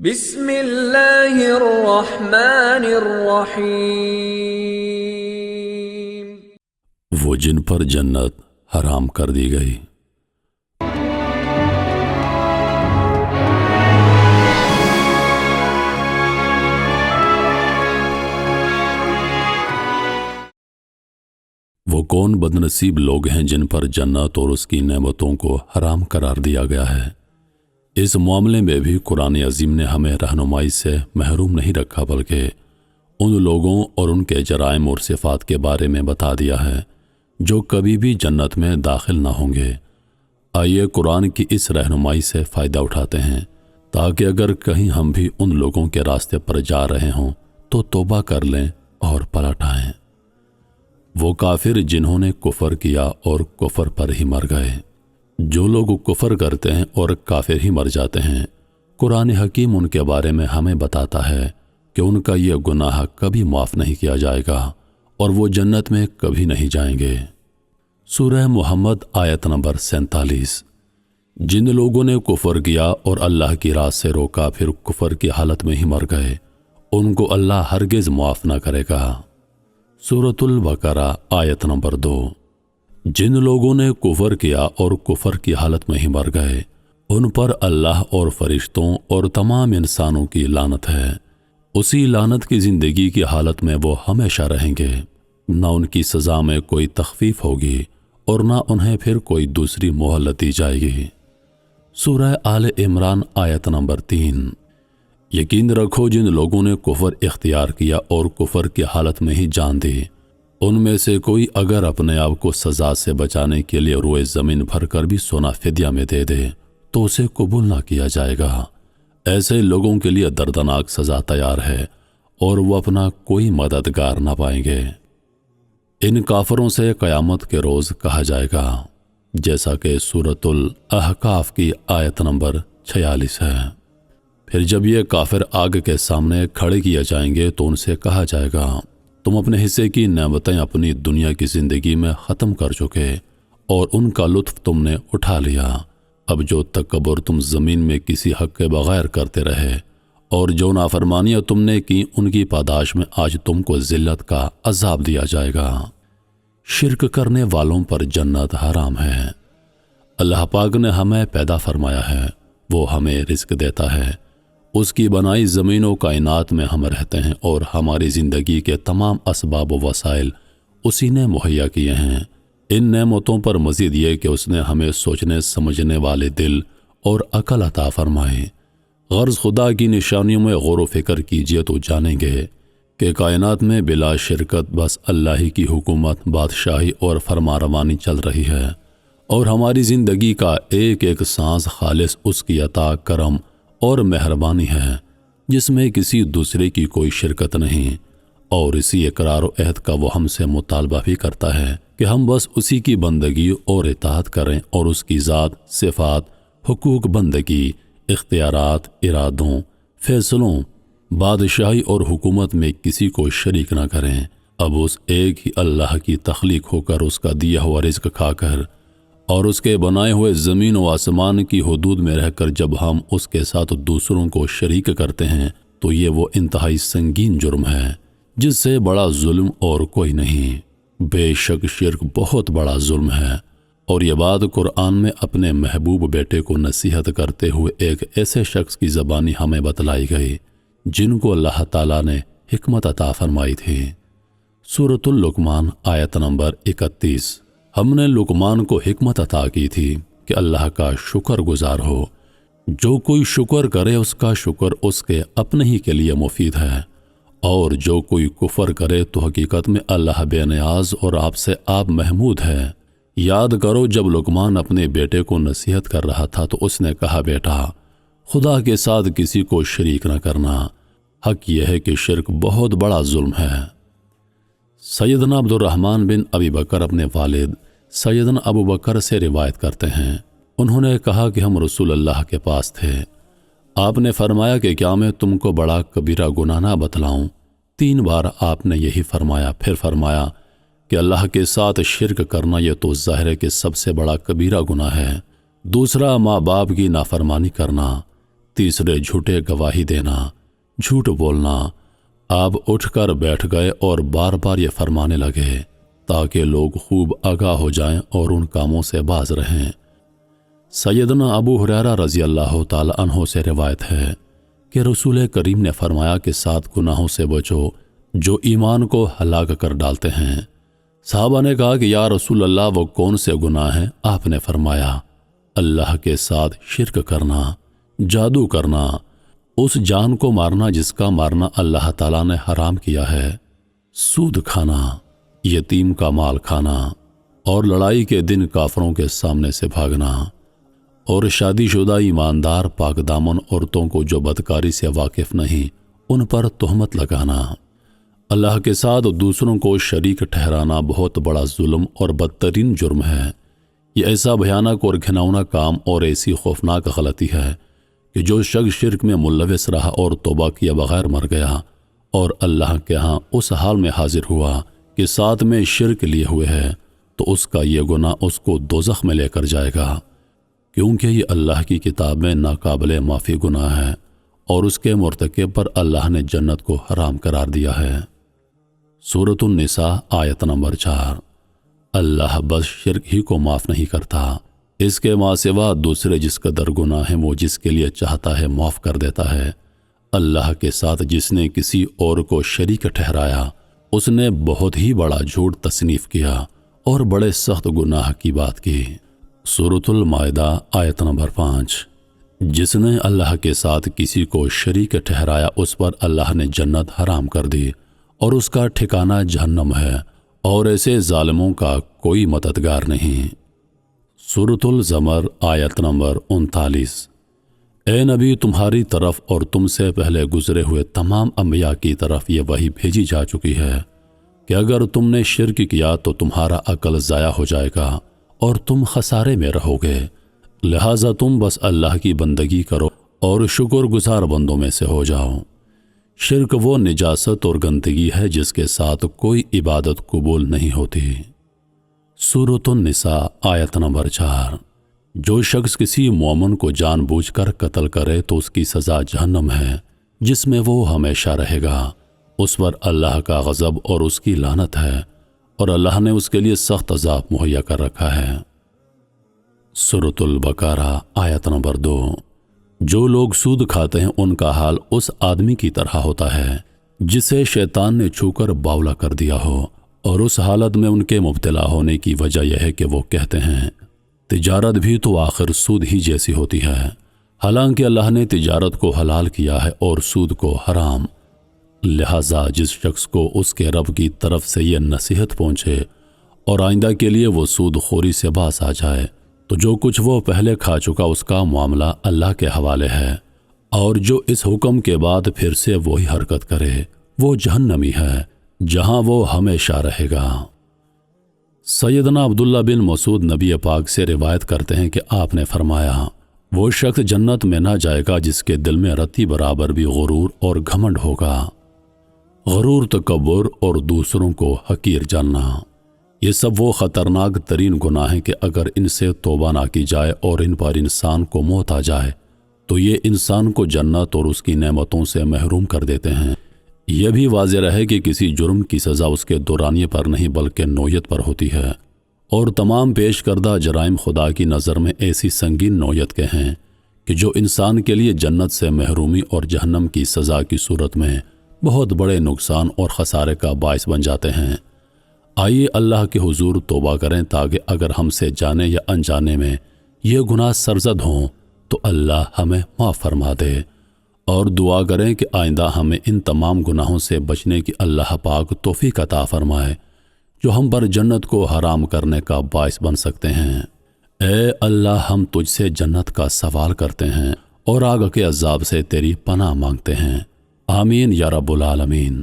بسم اللہ الرحمن الرحیم۔ وہ جن پر جنت حرام کر دی گئی۔ وہ کون بدنصیب لوگ ہیں جن پر جنت اور اس کی نعمتوں کو حرام قرار دیا گیا ہے۔ اس معاملے میں بھی قرآن عظیم نے ہمیں رہنمائی سے محروم نہیں رکھا، بلکہ ان لوگوں اور ان کے جرائم اور صفات کے بارے میں بتا دیا ہے جو کبھی بھی جنت میں داخل نہ ہوں گے۔ آئیے قرآن کی اس رہنمائی سے فائدہ اٹھاتے ہیں تاکہ اگر کہیں ہم بھی ان لوگوں کے راستے پر جا رہے ہوں تو توبہ کر لیں اور پلٹ آئیں۔ وہ کافر جنہوں نے کفر کیا اور کفر پر ہی مر گئے۔ جو لوگ کفر کرتے ہیں اور کافر ہی مر جاتے ہیں، قرآن حکیم ان کے بارے میں ہمیں بتاتا ہے کہ ان کا یہ گناہ کبھی معاف نہیں کیا جائے گا اور وہ جنت میں کبھی نہیں جائیں گے۔ سورہ محمد آیت نمبر 47۔ جن لوگوں نے کفر کیا اور اللہ کی راہ سے روکا پھر کفر کی حالت میں ہی مر گئے، ان کو اللہ ہرگز معاف نہ کرے گا۔ سورۃ البقرہ آیت نمبر 2۔ جن لوگوں نے کفر کیا اور کفر کی حالت میں ہی مر گئے، ان پر اللہ اور فرشتوں اور تمام انسانوں کی لعنت ہے۔ اسی لعنت کی زندگی کی حالت میں وہ ہمیشہ رہیں گے، نہ ان کی سزا میں کوئی تخفیف ہوگی اور نہ انہیں پھر کوئی دوسری مہلت دی جائے گی۔ سورہ آل عمران آیت نمبر 3۔ یقین رکھو جن لوگوں نے کفر اختیار کیا اور کفر کی حالت میں ہی جان دی، ان میں سے کوئی اگر اپنے آپ کو سزا سے بچانے کے لیے روئے زمین بھر کر بھی سونا فدیہ میں دے دے تو اسے قبول نہ کیا جائے گا۔ ایسے لوگوں کے لیے دردناک سزا تیار ہے اور وہ اپنا کوئی مددگار نہ پائیں گے۔ ان کافروں سے قیامت کے روز کہا جائے گا، جیسا کہ سورۃ الاحقاف کی آیت نمبر 46 ہے۔ پھر جب یہ کافر آگ کے سامنے کھڑے کیے جائیں گے تو ان سے کہا جائے گا، تم اپنے حصے کی نعمتیں اپنی دنیا کی زندگی میں ختم کر چکے اور ان کا لطف تم نے اٹھا لیا۔ اب جو تکبر تم زمین میں کسی حق کے بغیر کرتے رہے اور جو نافرمانیاں تم نے کی، ان کی پاداش میں آج تم کو ذلت کا عذاب دیا جائے گا۔ شرک کرنے والوں پر جنت حرام ہے۔ اللہ پاک نے ہمیں پیدا فرمایا ہے، وہ ہمیں رزق دیتا ہے، اس کی بنائی زمین و کائنات میں ہم رہتے ہیں اور ہماری زندگی کے تمام اسباب و وسائل اسی نے مہیا کیے ہیں۔ ان نعمتوں پر مزید یہ کہ اس نے ہمیں سوچنے سمجھنے والے دل اور عقل عطا فرمائے۔ غرض خدا کی نشانیوں میں غور و فکر کیجئے تو جانیں گے کہ کائنات میں بلا شرکت بس اللہ ہی کی حکومت، بادشاہی اور فرمانروانی چل رہی ہے، اور ہماری زندگی کا ایک ایک سانس خالص اس کی عطا، کرم اور مہربانی ہے، جس میں کسی دوسرے کی کوئی شرکت نہیں۔ اور اسی اقرار و عہد کا وہ ہم سے مطالبہ بھی کرتا ہے کہ ہم بس اسی کی بندگی اور اطاعت کریں اور اس کی ذات، صفات، حقوق بندگی، اختیارات، ارادوں، فیصلوں، بادشاہی اور حکومت میں کسی کو شریک نہ کریں۔ اب اس ایک ہی اللہ کی تخلیق ہو کر، اس کا دیا ہوا رزق کھا کر اور اس کے بنائے ہوئے زمین و آسمان کی حدود میں رہ کر جب ہم اس کے ساتھ دوسروں کو شریک کرتے ہیں تو یہ وہ انتہائی سنگین جرم ہے جس سے بڑا ظلم اور کوئی نہیں۔ بے شک شرک بہت بڑا ظلم ہے، اور یہ بات قرآن میں اپنے محبوب بیٹے کو نصیحت کرتے ہوئے ایک ایسے شخص کی زبانی ہمیں بتلائی گئی جن کو اللہ تعالیٰ نے حکمت عطا فرمائی تھی۔ سورۃ اللقمان آیت نمبر 31۔ ہم نے لقمان کو حکمت عطا کی تھی کہ اللہ کا شکر گزار ہو۔ جو کوئی شکر کرے اس کا شکر اس کے اپنے ہی کے لیے مفید ہے، اور جو کوئی کفر کرے تو حقیقت میں اللہ بے نیاز اور آپ سے آپ محمود ہے۔ یاد کرو جب لقمان اپنے بیٹے کو نصیحت کر رہا تھا تو اس نے کہا، بیٹا خدا کے ساتھ کسی کو شریک نہ کرنا۔ حق یہ ہے کہ شرک بہت بڑا ظلم ہے۔ سیدنا عبد الرحمن بن ابی بکر اپنے والد سیدنا ابو بکر سے روایت کرتے ہیں، انہوں نے کہا کہ ہم رسول اللہ کے پاس تھے۔ آپ نے فرمایا کہ کیا میں تم کو بڑا کبیرہ گناہ نہ بتلاؤں؟ 3 بار آپ نے یہی فرمایا، پھر فرمایا کہ اللہ کے ساتھ شرک کرنا یہ تو ظاہر ہے کہ سب سے بڑا کبیرہ گناہ ہے، دوسرا ماں باپ کی نافرمانی کرنا، تیسرے جھوٹے گواہی دینا، جھوٹ بولنا۔ آپ اٹھ کر بیٹھ گئے اور بار بار یہ فرمانے لگے تاکہ لوگ خوب آگاہ ہو جائیں اور ان کاموں سے باز رہیں۔ سیدنا ابو ہریرہ رضی اللہ تعالی عنہ سے روایت ہے کہ رسول کریم نے فرمایا کہ 7 گناہوں سے بچو جو ایمان کو ہلاک کر ڈالتے ہیں۔ صحابہ نے کہا کہ یا رسول اللہ وہ کون سے گناہ ہیں؟ آپ نے فرمایا اللہ کے ساتھ شرک کرنا، جادو کرنا، اس جان کو مارنا جس کا مارنا اللہ تعالیٰ نے حرام کیا ہے، سود کھانا، یتیم کا مال کھانا، اور لڑائی کے دن کافروں کے سامنے سے بھاگنا، اور شادی شدہ ایماندار پاک دامن عورتوں کو جو بدکاری سے واقف نہیں ان پر تہمت لگانا۔ اللہ کے ساتھ دوسروں کو شریک ٹھہرانا بہت بڑا ظلم اور بدترین جرم ہے۔ یہ ایسا بھیانک اور گھناؤنا کام اور ایسی خوفناک غلطی ہے کہ جو شخص شرک میں ملوث رہا اور توبہ کیے بغیر مر گیا اور اللہ کے ہاں اس حال میں حاضر ہوا کہ ساتھ میں شرک لیے ہوئے ہے، تو اس کا یہ گناہ اس کو دوزخ میں لے کر جائے گا، کیونکہ یہ اللہ کی کتاب میں ناقابل معافی گناہ ہے اور اس کے مرتکب پر اللہ نے جنت کو حرام قرار دیا ہے۔ سورۃ النساء آیت نمبر 4۔ اللہ بس شرک ہی کو معاف نہیں کرتا، اس کے ماں سوا دوسرے جس قدر گناہ ہیں وہ جس کے لیے چاہتا ہے معاف کر دیتا ہے۔ اللہ کے ساتھ جس نے کسی اور کو شریک ٹھہرایا اس نے بہت ہی بڑا جھوٹ تصنیف کیا اور بڑے سخت گناہ کی بات کی۔ سورۃ المائدہ آیت نمبر 5۔ جس نے اللہ کے ساتھ کسی کو شریک ٹھہرایا اس پر اللہ نے جنت حرام کر دی اور اس کا ٹھکانہ جہنم ہے، اور ایسے ظالموں کا کوئی مددگار نہیں۔ سورۃ الزمر آیت نمبر 39۔ اے نبی تمہاری طرف اور تم سے پہلے گزرے ہوئے تمام انبیاء کی طرف یہ وحی بھیجی جا چکی ہے کہ اگر تم نے شرک کیا تو تمہارا عقل ضائع ہو جائے گا اور تم خسارے میں رہو گے، لہٰذا تم بس اللہ کی بندگی کرو اور شکر گزار بندوں میں سے ہو جاؤ۔ شرک وہ نجاست اور گندگی ہے جس کے ساتھ کوئی عبادت قبول نہیں ہوتی۔ سورۃ النساء آیت نمبر 4۔ جو شخص کسی مومن کو جان بوجھ کر قتل کرے تو اس کی سزا جہنم ہے جس میں وہ ہمیشہ رہے گا، اس پر اللہ کا غضب اور اس کی لعنت ہے، اور اللہ نے اس کے لیے سخت عذاب مہیا کر رکھا ہے۔ سورۃ البقرہ آیت نمبر 2۔ جو لوگ سود کھاتے ہیں ان کا حال اس آدمی کی طرح ہوتا ہے جسے شیطان نے چھو کر باولا کر دیا ہو، اور اس حالت میں ان کے مبتلا ہونے کی وجہ یہ ہے کہ وہ کہتے ہیں تجارت بھی تو آخر سود ہی جیسی ہوتی ہے، حالانکہ اللہ نے تجارت کو حلال کیا ہے اور سود کو حرام۔ لہٰذا جس شخص کو اس کے رب کی طرف سے یہ نصیحت پہنچے اور آئندہ کے لیے وہ سود خوری سے باز آ جائے تو جو کچھ وہ پہلے کھا چکا اس کا معاملہ اللہ کے حوالے ہے، اور جو اس حکم کے بعد پھر سے وہی حرکت کرے وہ جہنمی ہے جہاں وہ ہمیشہ رہے گا۔ سیدنا عبداللہ بن مسعود نبی پاک سے روایت کرتے ہیں کہ آپ نے فرمایا وہ شخص جنت میں نہ جائے گا جس کے دل میں رتی برابر بھی غرور اور گھمنڈ ہوگا۔ غرور، تکبر اور دوسروں کو حقیر جاننا، یہ سب وہ خطرناک ترین گناہ ہیں کہ اگر ان سے توبہ نہ کی جائے اور ان پر انسان کو موت آ جائے تو یہ انسان کو جنت اور اس کی نعمتوں سے محروم کر دیتے ہیں۔ یہ بھی واضح رہے کہ کسی جرم کی سزا اس کے دورانیے پر نہیں بلکہ نوعیت پر ہوتی ہے، اور تمام پیش کردہ جرائم خدا کی نظر میں ایسی سنگین نوعیت کے ہیں کہ جو انسان کے لیے جنت سے محرومی اور جہنم کی سزا کی صورت میں بہت بڑے نقصان اور خسارے کا باعث بن جاتے ہیں۔ آئیے اللہ کے حضور توبہ کریں تاکہ اگر ہم سے جانے یا انجانے میں یہ گناہ سرزد ہوں تو اللہ ہمیں معاف فرما دے، اور دعا کریں کہ آئندہ ہمیں ان تمام گناہوں سے بچنے کی اللہ پاک توفیق عطا فرمائے جو ہم پر جنت کو حرام کرنے کا باعث بن سکتے ہیں۔ اے اللہ، ہم تجھ سے جنت کا سوال کرتے ہیں اور آگ کے عذاب سے تیری پناہ مانگتے ہیں۔ آمین یا رب العالمین۔